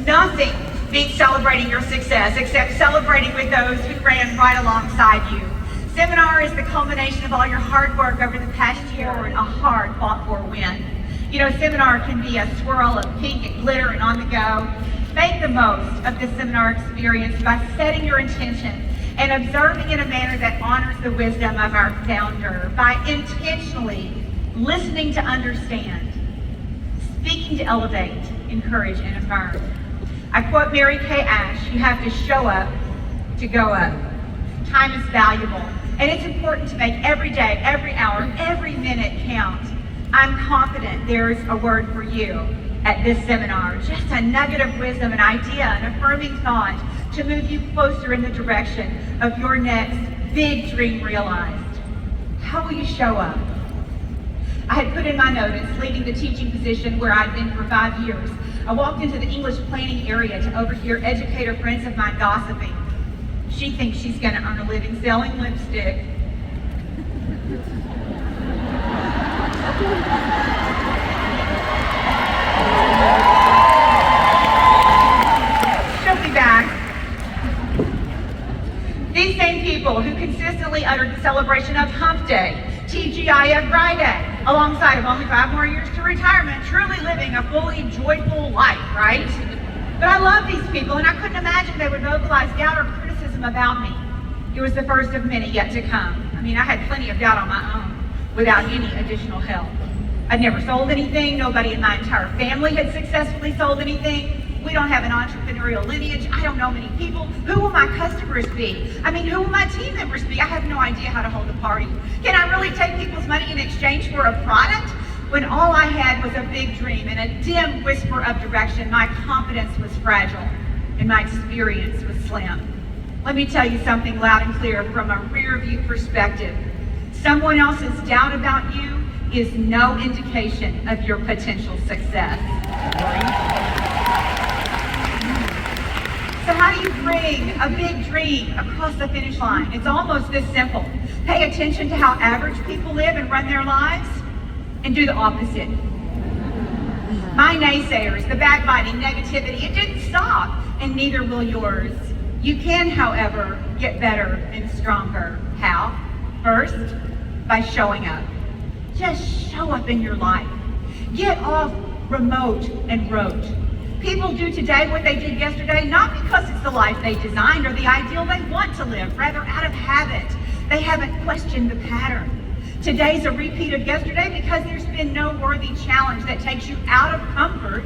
Nothing beats celebrating your success except celebrating with those who ran right alongside you. Seminar is the culmination of all your hard work over the past year and a hard fought for win. You know, seminar can be a swirl of pink and glitter and on the go. Make the most of this seminar experience by setting your intention and observing in a manner that honors the wisdom of our founder, by intentionally listening to understand, speaking to elevate, encourage, and affirm. I quote Mary Kay Ash, you have to show up to go up. Time is valuable, and it's important to make every day, every hour, every minute count. I'm confident there's a word for you at this seminar, just a nugget of wisdom, an idea, an affirming thought to move you closer in the direction of your next big dream realized. How will you show up? I had put in my notice, leaving the teaching position where I'd been for 5 years. I walked into the English planning area to overhear educator friends of mine gossiping. She thinks she's going to earn a living selling lipstick. She'll be back. These same people who consistently uttered the celebration of Hump Day, TGIF Friday, alongside of only 5 more years to retirement, truly living a fully joyful life, right? But I love these people, and I couldn't imagine they would vocalize doubt or criticism about me. It was the first of many yet to come. I mean, I had plenty of doubt on my own without any additional help. I'd never sold anything. Nobody in my entire family had successfully sold anything. We don't have an entrepreneurial lineage. I don't know many people. Who will my customers be? I mean, who will my team members be? I have no idea how to hold a party. Can I really take people's money in exchange for a product? When all I had was a big dream and a dim whisper of direction, my confidence was fragile and my experience was slim. Let me tell you something loud and clear from a rear view perspective. Someone else's doubt about you is no indication of your potential success. So how do you bring a big dream across the finish line? It's almost this simple. Pay attention to how average people live and run their lives, and do the opposite. My naysayers, the backbiting, negativity, it didn't stop, and neither will yours. You can, however, get better and stronger. How? First, by showing up. Just show up in your life. Get off remote and rote. People do today what they did yesterday, not because it's the life they designed or the ideal they want to live, rather out of habit. They haven't questioned the pattern. Today's a repeat of yesterday because there's been no worthy challenge that takes you out of comfort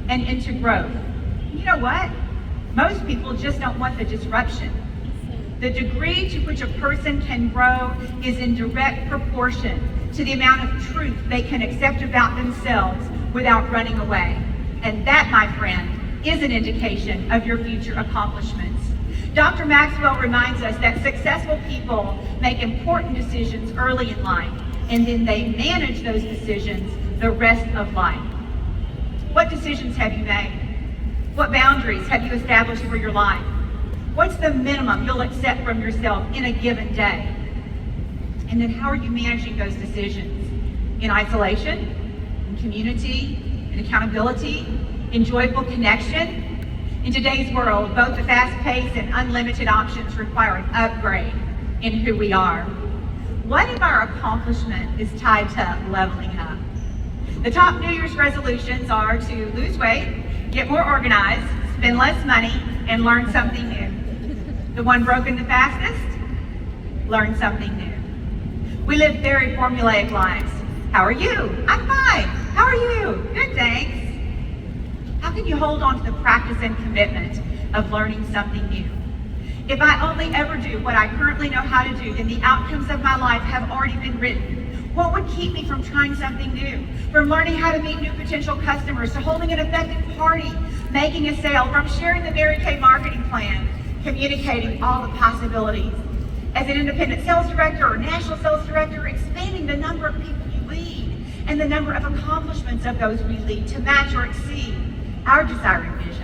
and into growth. You know what? Most people just don't want the disruption. The degree to which a person can grow is in direct proportion to the amount of truth they can accept about themselves without running away. And that, my friend, is an indication of your future accomplishments. Dr. Maxwell reminds us that successful people make important decisions early in life, and then they manage those decisions the rest of life. What decisions have you made? What boundaries have you established for your life? What's the minimum you'll accept from yourself in a given day? And then how are you managing those decisions? In isolation, in community, in accountability, in joyful connection? In today's world, both the fast pace and unlimited options require an upgrade in who we are. What if our accomplishment is tied to leveling up? The top New Year's resolutions are to lose weight, get more organized, spend less money, and learn something new. The one broken the fastest? Learn something new. We live very formulaic lives. How are you? I'm fine. How are you? Good, thanks. How can you hold on to the practice and commitment of learning something new? If I only ever do what I currently know how to do, then the outcomes of my life have already been written. What would keep me from trying something new? From learning how to meet new potential customers, to holding an effective party, making a sale, from sharing the Mary Kay marketing plan, communicating all the possibilities. As an independent sales director or national sales director, expanding the number of people you lead and the number of accomplishments of those we lead to match or exceed our desired vision.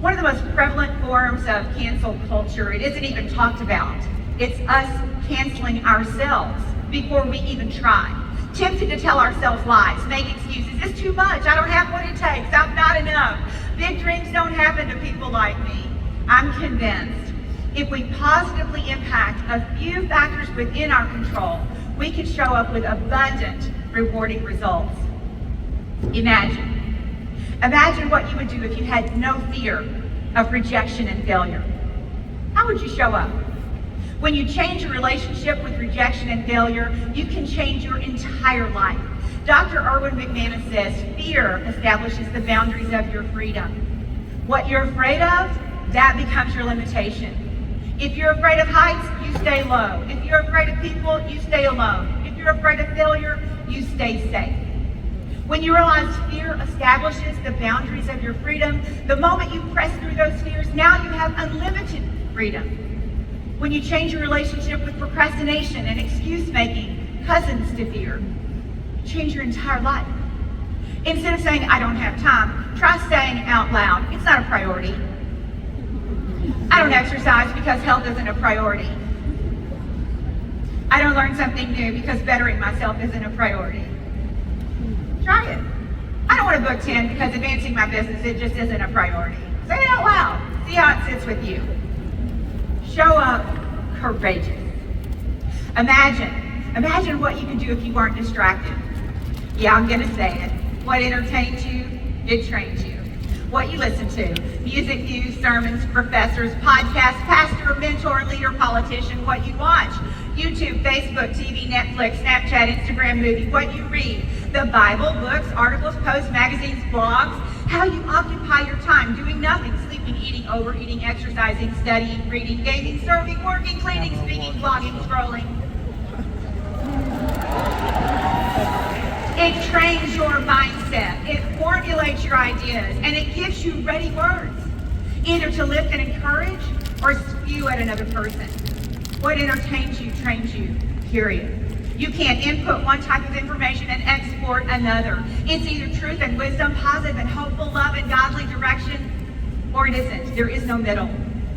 One of the most prevalent forms of cancel culture, it isn't even talked about. It's us canceling ourselves before we even try. Tempted to tell ourselves lies, make excuses. It's too much. I don't have what it takes. I'm not enough. Big dreams don't happen to people like me. I'm convinced if we positively impact a few factors within our control, we can show up with abundant, rewarding results. Imagine what you would do if you had no fear of rejection and failure. How would you show up? When you change your relationship with rejection and failure, you can change your entire life. Dr. Erwin McManus says, fear establishes the boundaries of your freedom. What you're afraid of, that becomes your limitation. If you're afraid of heights, you stay low. If you're afraid of people, you stay alone. If you're afraid of failure, you stay safe. When you realize fear establishes the boundaries of your freedom, the moment you press through those fears, now you have unlimited freedom. When you change your relationship with procrastination and excuse making, cousins to fear, you change your entire life. Instead of saying, I don't have time, try saying out loud, it's not a priority. I don't exercise because health isn't a priority. I don't learn something new because bettering myself isn't a priority. Try it. I don't want to book 10 because advancing my business, it just isn't a priority. Say it out loud. See how it sits with you. Show up courageous. Imagine what you could do if you weren't distracted. Yeah, I'm going to say it. What entertains you, it trains you. What you listen to, music, news, sermons, professors, podcasts, pastor, mentor, leader, politician, what you watch, YouTube, Facebook, TV, Netflix, Snapchat, Instagram, movie, what you read, the Bible, books, articles, posts, magazines, blogs, how you occupy your time doing nothing, sleeping, eating, overeating, exercising, studying, reading, gaming, serving, working, cleaning, speaking, blogging, scrolling. It trains your mindset, it formulates your ideas, and it gives you ready words, either to lift and encourage or spew at another person. What entertains you trains you, period. You can't input one type of information and export another. It's either truth and wisdom, positive and hopeful, love and godly direction, or it isn't. There is no middle.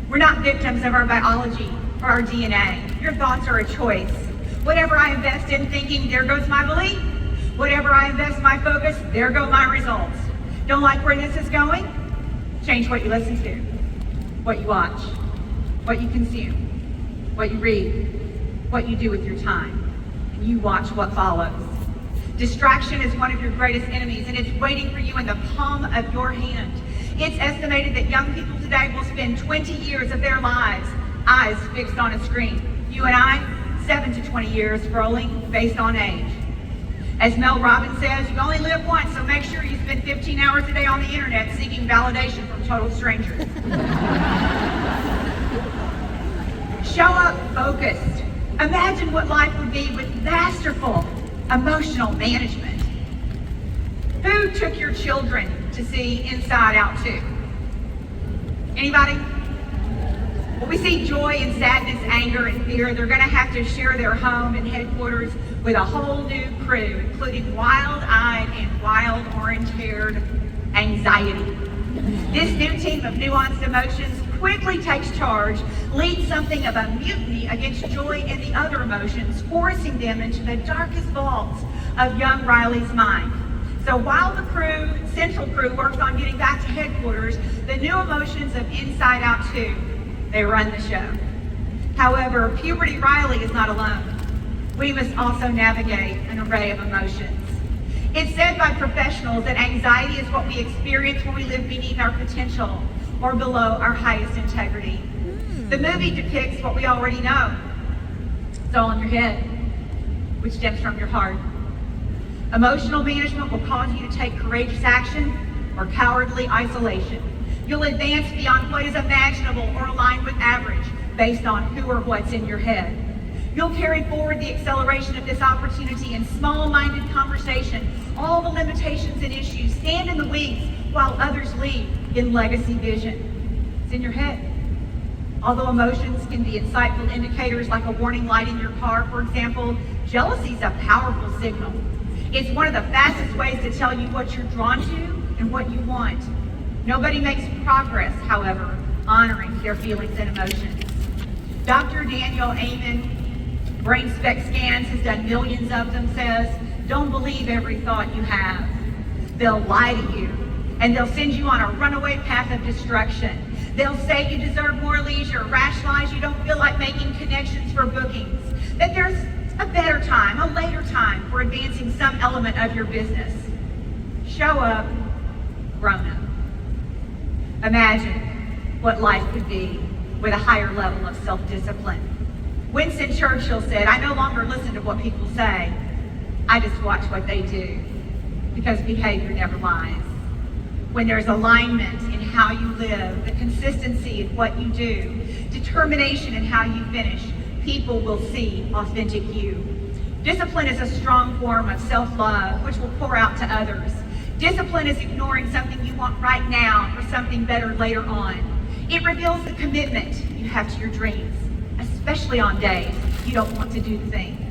We're not victims of our biology or our DNA. Your thoughts are a choice. Whatever I invest in thinking, there goes my belief. Whatever I invest my focus, there go my results. Don't like where this is going? Change what you listen to, what you watch, what you consume, what you read, what you do with your time, and you watch what follows. Distraction is one of your greatest enemies, and it's waiting for you in the palm of your hand. It's estimated that young people today will spend 20 years of their lives eyes fixed on a screen. You and I, 7 to 20 years scrolling based on age. As Mel Robbins says, you only live once, so make sure you spend 15 hours a day on the internet seeking validation from total strangers. Show up focused. Imagine what life would be with masterful emotional management. Who took your children to see Inside Out 2? Anybody? Well, we see joy and sadness, anger and fear. They're going to have to share their home and headquarters with a whole new crew, including wild-eyed and wild orange-haired anxiety. This new team of nuanced emotions quickly takes charge, leads something of a mutiny against joy and the other emotions, forcing them into the darkest vaults of young Riley's mind. So while the central crew works on getting back to headquarters, the new emotions of Inside Out 2, they run the show. However, puberty Riley is not alone. We must also navigate an array of emotions. It's said by professionals that anxiety is what we experience when we live beneath our potential or below our highest integrity. The movie depicts what we already know. It's all in your head, which stems from your heart. Emotional management will cause you to take courageous action or cowardly isolation. You'll advance beyond what is imaginable or aligned with average based on who or what's in your head. You'll carry forward the acceleration of this opportunity in small-minded conversation. All the limitations and issues stand in the wings while others lead in legacy vision. It's in your head. Although emotions can be insightful indicators like a warning light in your car, for example, jealousy is a powerful signal. It's one of the fastest ways to tell you what you're drawn to and what you want. Nobody makes progress, however, honoring their feelings and emotions. Dr. Daniel Amen, Brain Spec Scans, has done millions of them, says, don't believe every thought you have. They'll lie to you. and they'll send you on a runaway path of destruction. They'll say you deserve more leisure, rationalize you don't feel like making connections for bookings, that there's a better time, a later time for advancing some element of your business. Show up grown up. Imagine what life could be with a higher level of self-discipline. Winston Churchill said, I no longer listen to what people say, I just watch what they do, because behavior never lies. When there's alignment in how you live, the consistency in what you do, determination in how you finish, people will see authentic you. Discipline is a strong form of self-love, which will pour out to others. Discipline is ignoring something you want right now for something better later on. It reveals the commitment you have to your dreams, especially on days you don't want to do the thing.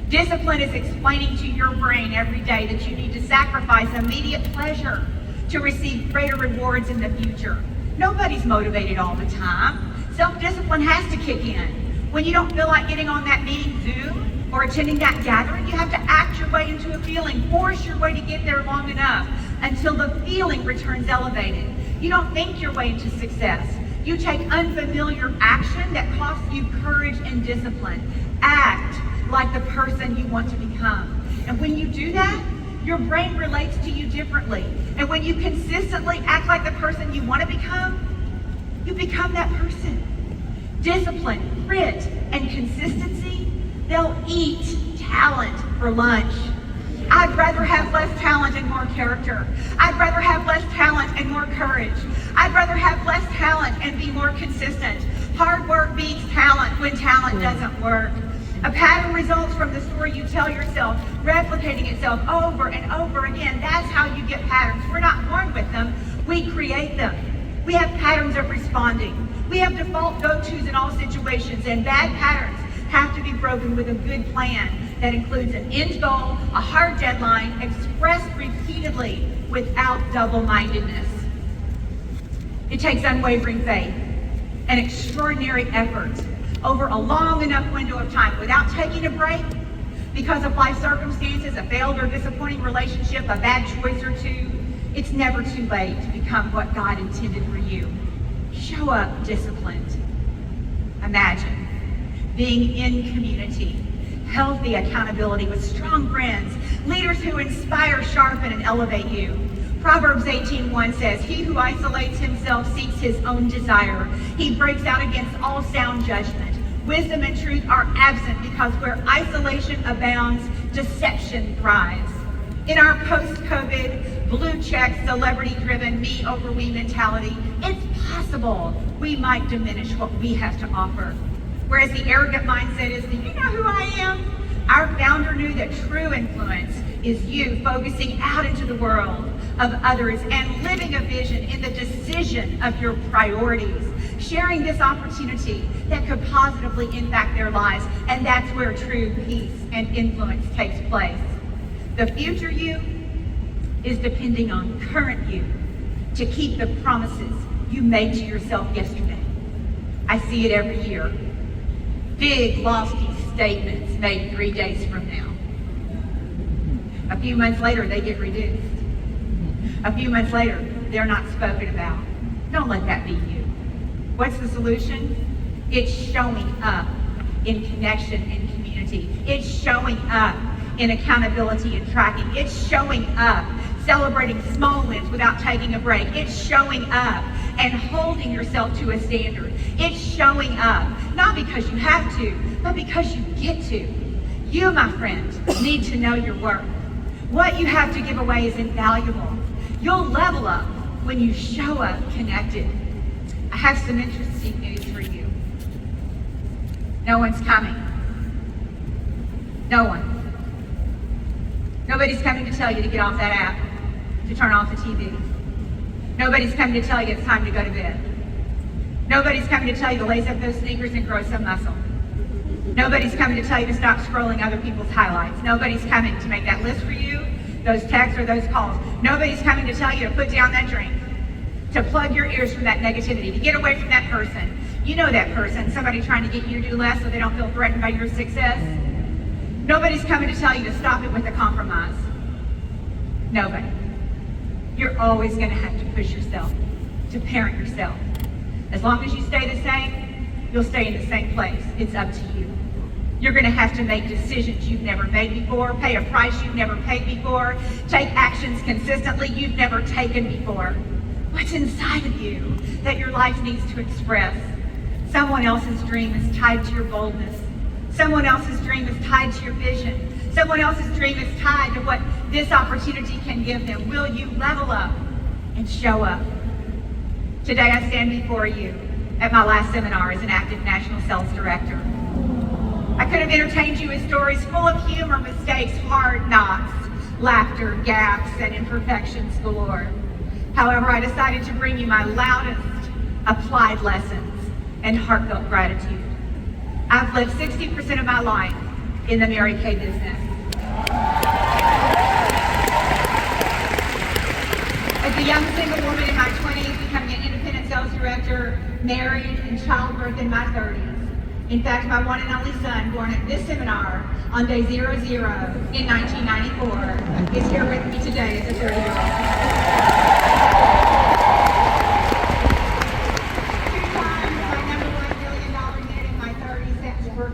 Discipline is explaining to your brain every day that you need to sacrifice immediate pleasure to receive greater rewards in the future. Nobody's motivated all the time. Self-discipline has to kick in. When you don't feel like getting on that meeting Zoom or attending that gathering, you have to act your way into a feeling, force your way to get there long enough until the feeling returns elevated. You don't think your way into success. You take unfamiliar action that costs you courage and discipline. Act like the person you want to become. And when you do that, your brain relates to you differently. And when you consistently act like the person you want to become, you become that person. Discipline, grit, and consistency, they'll eat talent for lunch. I'd rather have less talent and more character. I'd rather have less talent and more courage. I'd rather have less talent and be more consistent. Hard work beats talent when talent doesn't work. A pattern results from the story you tell yourself, replicating itself over and over again. That's how you get patterns. We're not born with them, we create them. We have patterns of responding. We have default go-tos in all situations, and bad patterns have to be broken with a good plan that includes an end goal, a hard deadline, expressed repeatedly without double-mindedness. It takes unwavering faith and extraordinary effort over a long enough window of time without taking a break because of life circumstances, a failed or disappointing relationship, a bad choice or two. It's never too late to become what God intended for you. Show up disciplined. Imagine being in community, healthy accountability with strong friends, leaders who inspire, sharpen, and elevate you. Proverbs 18:1 says, he who isolates himself seeks his own desire. He breaks out against all sound judgment. Wisdom and truth are absent because where isolation abounds, deception thrives. In our post-COVID, blue-check, celebrity-driven, me over we mentality, it's possible we might diminish what we have to offer. Whereas the arrogant mindset is, do you know who I am? Our founder knew that true influence is you focusing out into the world of others and living a vision in the decision of your priorities, sharing this opportunity that could positively impact their lives, and that's where true peace and influence takes place. The future you is depending on current you to keep the promises you made to yourself yesterday. I see it every year. Big, lofty statements made 3 days from now. A few months later, they get reduced. A few months later, they're not spoken about. Don't let that be you. What's the solution? It's showing up in connection and community. It's showing up in accountability and tracking. It's showing up celebrating small wins without taking a break. It's showing up and holding yourself to a standard. It's showing up, not because you have to, but because you get to. You, my friend, need to know your worth. What you have to give away is invaluable. You'll level up when you show up connected. I have some interesting news for you. No one's coming. No one. Nobody's coming to tell you to get off that app, to turn off the TV. Nobody's coming to tell you it's time to go to bed. Nobody's coming to tell you to lace up those sneakers and grow some muscle. Nobody's coming to tell you to stop scrolling other people's highlights. Nobody's coming to make that list for you, those texts or those calls. Nobody's coming to tell you to put down that drink, to plug your ears from that negativity, to get away from that person. You know that person, somebody trying to get you to do less so they don't feel threatened by your success. Nobody's coming to tell you to stop it with a compromise. Nobody. You're always going to have to push yourself to parent yourself. As long as you stay the same, you'll stay in the same place. It's up to you. You're going to have to make decisions you've never made before, pay a price you've never paid before, take actions consistently you've never taken before. What's inside of you that your life needs to express? Someone else's dream is tied to your boldness. Someone else's dream is tied to your vision. Someone else's dream is tied to what this opportunity can give them. Will you level up and show up? Today I stand before you at my last seminar as an active national sales director. I could have entertained you with stories full of humor, mistakes, hard knocks, laughter, gaps, and imperfections galore. However, I decided to bring you my loudest applied lessons and heartfelt gratitude. I've lived 60% of my life in the Mary Kay business. As a young single woman in my 20s, becoming an independent sales director, married, and childbirth in my 30s. In fact, my one and only son, born at this seminar on day 00 in 1994, is here with me today as a 30-year-old.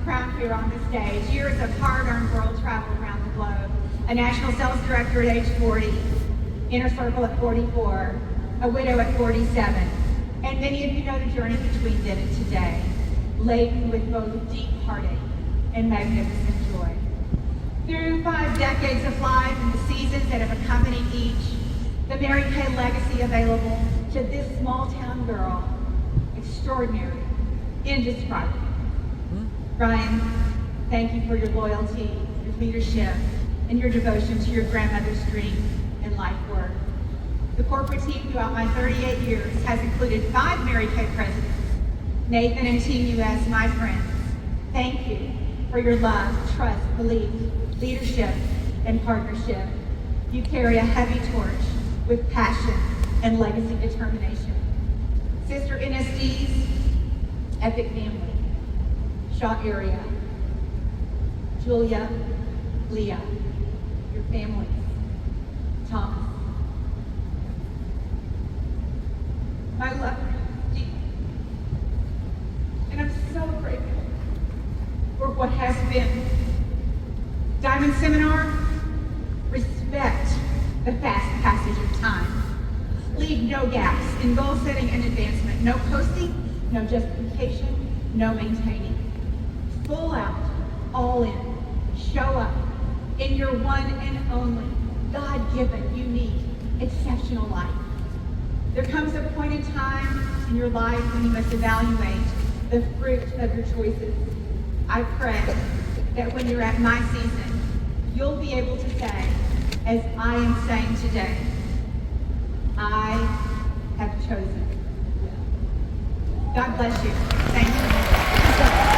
Crowned here on the stage, years of hard-earned world travel around the globe, a national sales director at age 40, inner circle at 44, a widow at 47, and many of you know the journey between then and today, laden with both deep heartache and magnificent joy. Through 5 decades of life and the seasons that have accompanied each, the Mary Kay legacy available to this small town girl, extraordinary, indescribable. Ryan, thank you for your loyalty, your leadership, and your devotion to your grandmother's dream and life work. The corporate team throughout my 38 years has included 5 Mary Kay presidents. Nathan and Team US, my friends, thank you for your love, trust, belief, leadership, and partnership. You carry a heavy torch with passion and legacy determination. Sister NSD's epic family. Shaw area, Julia, Leah, your families, Thomas. I love her deeply, and I'm so grateful for what has been. Diamond Seminar, respect the fast passage of time. Leave no gaps in goal setting and advancement. No posting, no justification, no maintaining. Full out, all in, show up in your one and only, God-given, unique, exceptional life. There comes a point in time in your life when you must evaluate the fruit of your choices. I pray that when you're at my season, you'll be able to say, as I am saying today, I have chosen. God bless you. Thank you.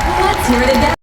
Let's hear it again.